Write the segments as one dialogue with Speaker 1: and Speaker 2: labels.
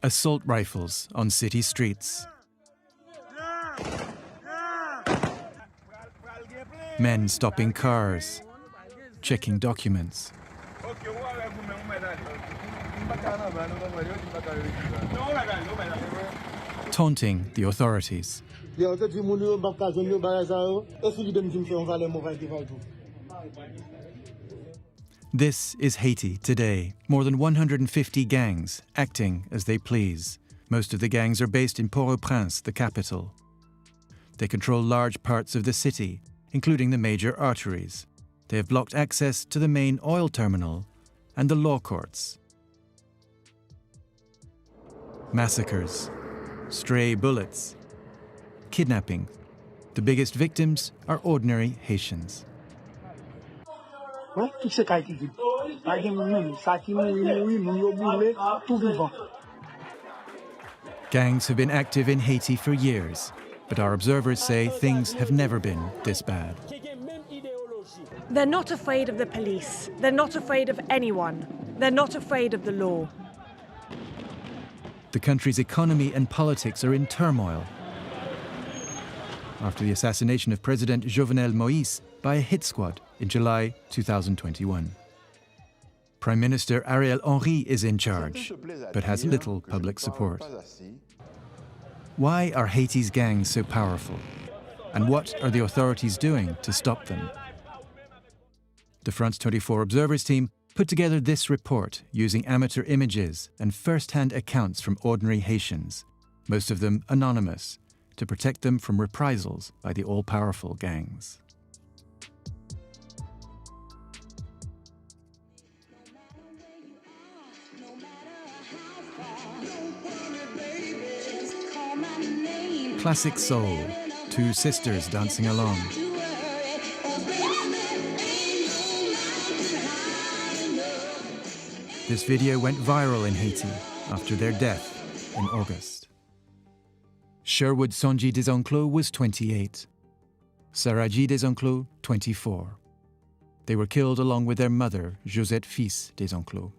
Speaker 1: Assault rifles on city streets. Men stopping cars, checking documents. Taunting the authorities. This is Haiti today. More than 150 gangs acting as they please. Most of the gangs are based in Port-au-Prince, the capital. They control large parts of the city, including the major arteries. They have blocked access to the main oil terminal and the law courts. Massacres, stray bullets, kidnapping. The biggest victims are ordinary Haitians. Gangs have been active in Haiti for years, but our observers say things have never been this bad.
Speaker 2: They're not afraid of the police. They're not afraid of anyone. They're not afraid of the law.
Speaker 1: The country's economy and politics are in turmoil after the assassination of President Jovenel Moïse by a hit squad in July 2021. Prime Minister Ariel Henry is in charge, but has little public support. Why are Haiti's gangs so powerful? And what are the authorities doing to stop them? The France 24 Observers team put together this report using amateur images and first-hand accounts from ordinary Haitians, most of them anonymous, to protect them from reprisals by the all-powerful gangs. Classic soul, two sisters dancing along. This video went viral in Haiti after their death in August. Sherwood Sonji Desenclos was 28. Saraji Desenclos, 24. They were killed along with their mother, Josette Fils Desenclos.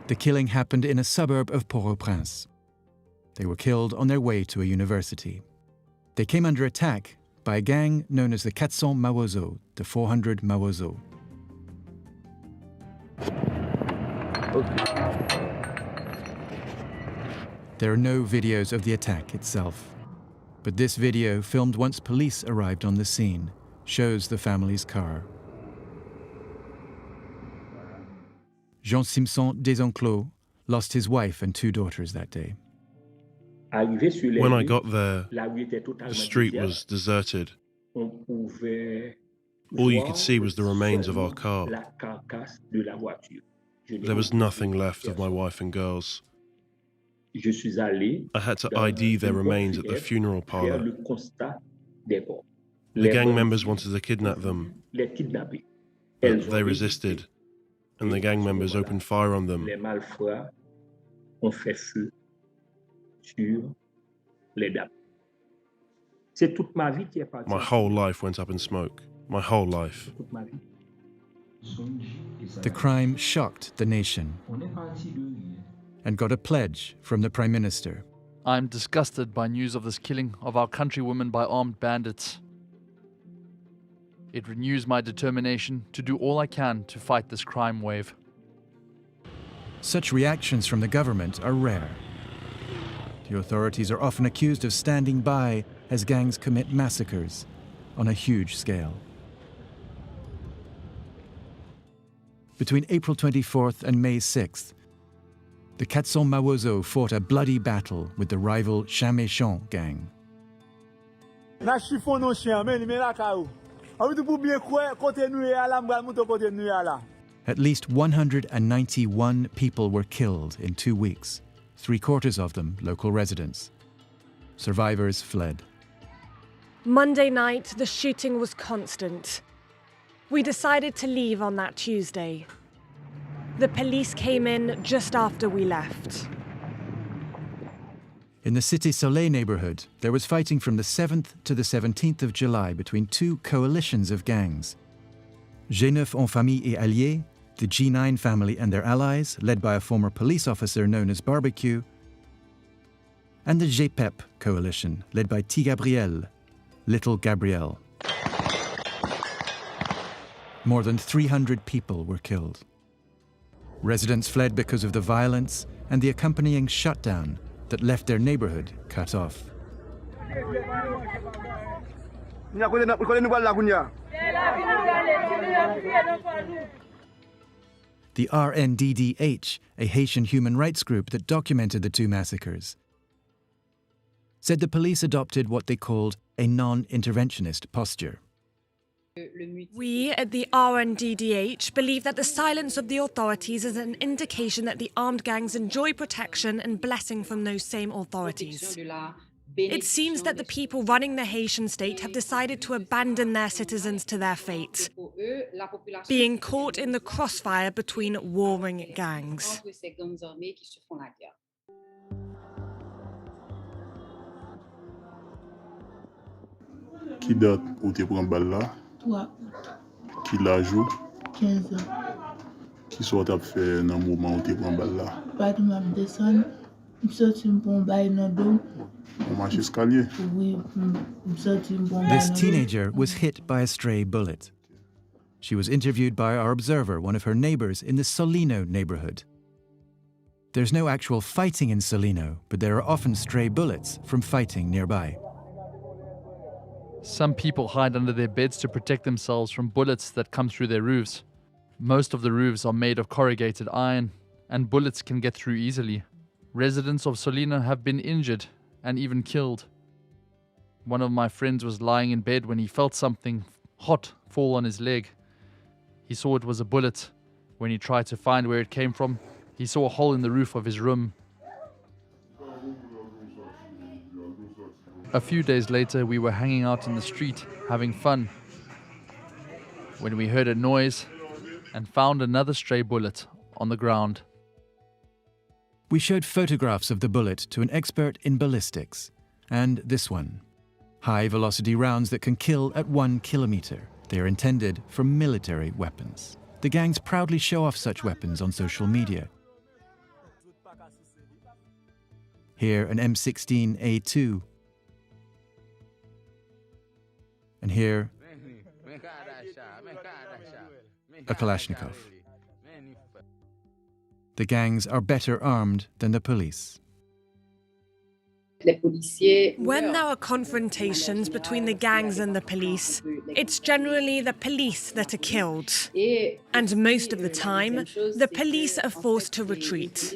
Speaker 1: The killing happened in a suburb of Port-au-Prince. They were killed on their way to a university. They came under attack by a gang known as the 400 Mawozo, the 400 Mawozo. There are no videos of the attack itself, but this video, filmed once police arrived on the scene, shows the family's car. Jean-Simson Desenclos lost his wife and 2 daughters that day.
Speaker 3: When I got there, the street was deserted. All you could see was the remains of our car. There was nothing left of my wife and girls. I had to ID their remains at the funeral parlor. The gang members wanted to kidnap them, but they resisted, and the gang members opened fire on them. My whole life went up in smoke. My whole life.
Speaker 1: The crime shocked the nation and got a pledge from the Prime Minister.
Speaker 4: I'm disgusted by news of this killing of our countrywomen by armed bandits. It renews my determination to do all I can to fight this crime wave.
Speaker 1: Such reactions from the government are rare. The authorities are often accused of standing by as gangs commit massacres on a huge scale. Between April 24th and May 6th, the 400 Mawozo fought a bloody battle with the rival Chamé-Chon gang. At least 191 people were killed in 2 weeks, 3/4 of them local residents. Survivors fled.
Speaker 2: Monday night, the shooting was constant. We decided to leave on that Tuesday. The police came in just after we left.
Speaker 1: In the Cité Soleil neighborhood, there was fighting from the 7th to the 17th of July between two coalitions of gangs. G9 en famille et alliés, the G9 family and their allies, led by a former police officer known as Barbecue, and the GPEP coalition, led by T. Gabriel, Little Gabriel. More than 300 people were killed. Residents fled because of the violence and the accompanying shutdown that left their neighborhood cut off. The RNDDH, a Haitian human rights group that documented the two massacres, said the police adopted what they called a non-interventionist posture.
Speaker 2: We at the RNDDH believe that the silence of the authorities is an indication that the armed gangs enjoy protection and blessing from those same authorities. It seems that the people running the Haitian state have decided to abandon their citizens to their fate, being caught in the crossfire between warring gangs.
Speaker 5: Qui date où tu prends balle là?
Speaker 6: 3,
Speaker 5: Qui la joue?
Speaker 6: 15 ans.
Speaker 5: Qui soit t'a fait dans le moment où tu prends balle là?
Speaker 6: Pas de ma descendre. Je suis sorti pour un bail dans le dos.
Speaker 5: On marche escalier.
Speaker 6: Oui, je suis sorti pour un bail
Speaker 1: This
Speaker 6: dans le dos.
Speaker 1: teenager was hit by a stray bullet. She was interviewed by our observer, one of her neighbors in the Solino neighborhood. There's no actual fighting in Solino, but there are often stray bullets from fighting nearby.
Speaker 4: Some people hide under their beds to protect themselves from bullets that come through their roofs. Most of the roofs are made of corrugated iron, and bullets can get through easily. Residents of Solino have been injured and even killed. One of my friends was lying in bed when he felt something hot fall on his leg. He saw it was a bullet. When he tried to find where it came from, he saw a hole in the roof of his room. A few days later, we were hanging out in the street, having fun, when we heard a noise and found another stray bullet on the ground.
Speaker 1: We showed photographs of the bullet to an expert in ballistics, and this one. High-velocity rounds that can kill at 1 kilometer. They are intended for military weapons. The gangs proudly show off such weapons on social media. Here, an M16A2. And here, a Kalashnikov. The gangs are better armed than the police.
Speaker 2: When there are confrontations between the gangs and the police, it's generally the police that are killed. And most of the time, the police are forced to retreat.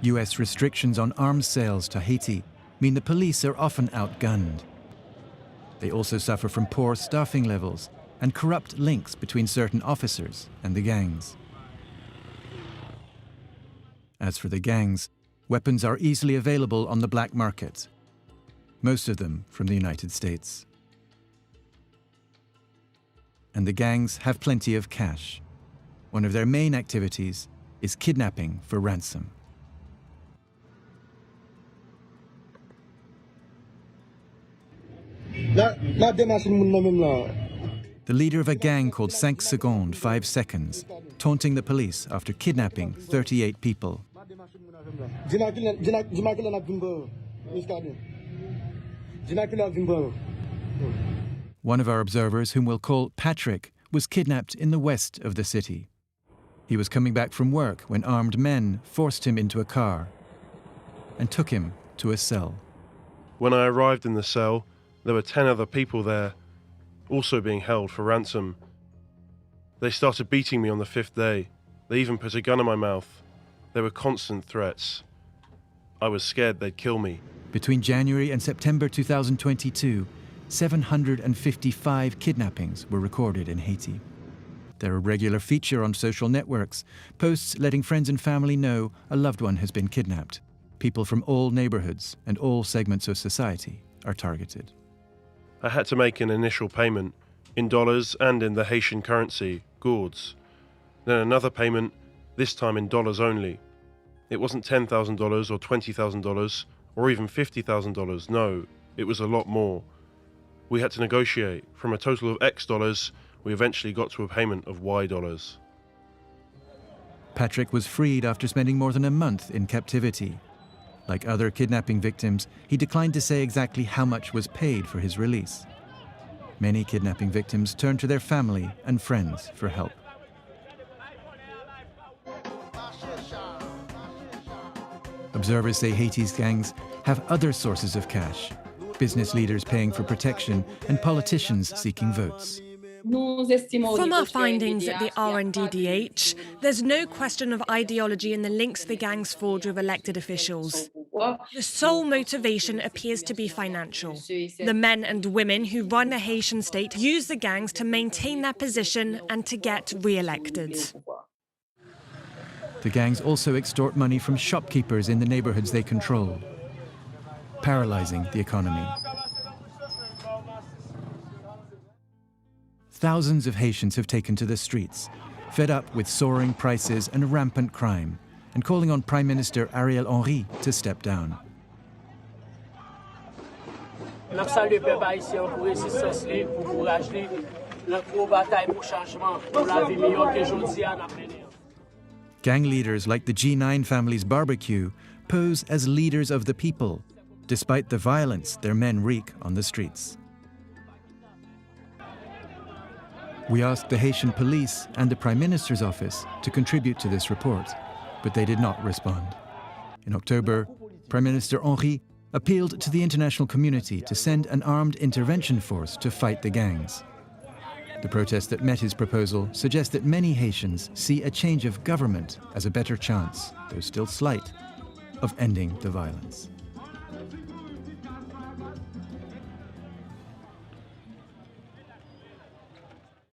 Speaker 1: US restrictions on arms sales to Haiti mean the police are often outgunned. They also suffer from poor staffing levels and corrupt links between certain officers and the gangs. As for the gangs, weapons are easily available on the black market, most of them from the United States. And the gangs have plenty of cash. One of their main activities is kidnapping for ransom. The leader of a gang called 5 Secondes, 5 seconds, taunting the police after kidnapping 38 people. One of our observers, whom we'll call Patrick, was kidnapped in the west of the city. He was coming back from work when armed men forced him into a car and took him to a cell.
Speaker 3: When I arrived in the cell, there were 10 other people there, also being held for ransom. They started beating me on the 5th day. They even put a gun in my mouth. There were constant threats. I was scared they'd kill me.
Speaker 1: Between January and September 2022, 755 kidnappings were recorded in Haiti. They're a regular feature on social networks, posts letting friends and family know a loved one has been kidnapped. People from all neighborhoods and all segments of society are targeted.
Speaker 3: I had to make an initial payment in dollars and in the Haitian currency, gourds. Then another payment, this time in dollars only. It wasn't $10,000 or $20,000 or even $50,000. No, it was a lot more. We had to negotiate. From a total of X dollars, we eventually got to a payment of Y dollars.
Speaker 1: Patrick was freed after spending more than a month in captivity. Like other kidnapping victims, he declined to say exactly how much was paid for his release. Many kidnapping victims turned to their family and friends for help. Observers say Haiti's gangs have other sources of cash, business leaders paying for protection and politicians seeking votes.
Speaker 2: From our findings at the RNDDH, there's no question of ideology in the links the gangs forge with elected officials. The sole motivation appears to be financial. The men and women who run the Haitian state use the gangs to maintain their position and to get re-elected.
Speaker 1: The gangs also extort money from shopkeepers in the neighborhoods they control, paralyzing the economy. Thousands of Haitians have taken to the streets, fed up with soaring prices and rampant crime, and calling on Prime Minister Ariel Henry to step down. Gang leaders like the G9 family's barbecue pose as leaders of the people, despite the violence their men wreak on the streets. We asked the Haitian police and the Prime Minister's office to contribute to this report, but they did not respond. In October, Prime Minister Henry appealed to the international community to send an armed intervention force to fight the gangs. The protest that met his proposal suggests that many Haitians see a change of government as a better chance, though still slight, of ending the violence.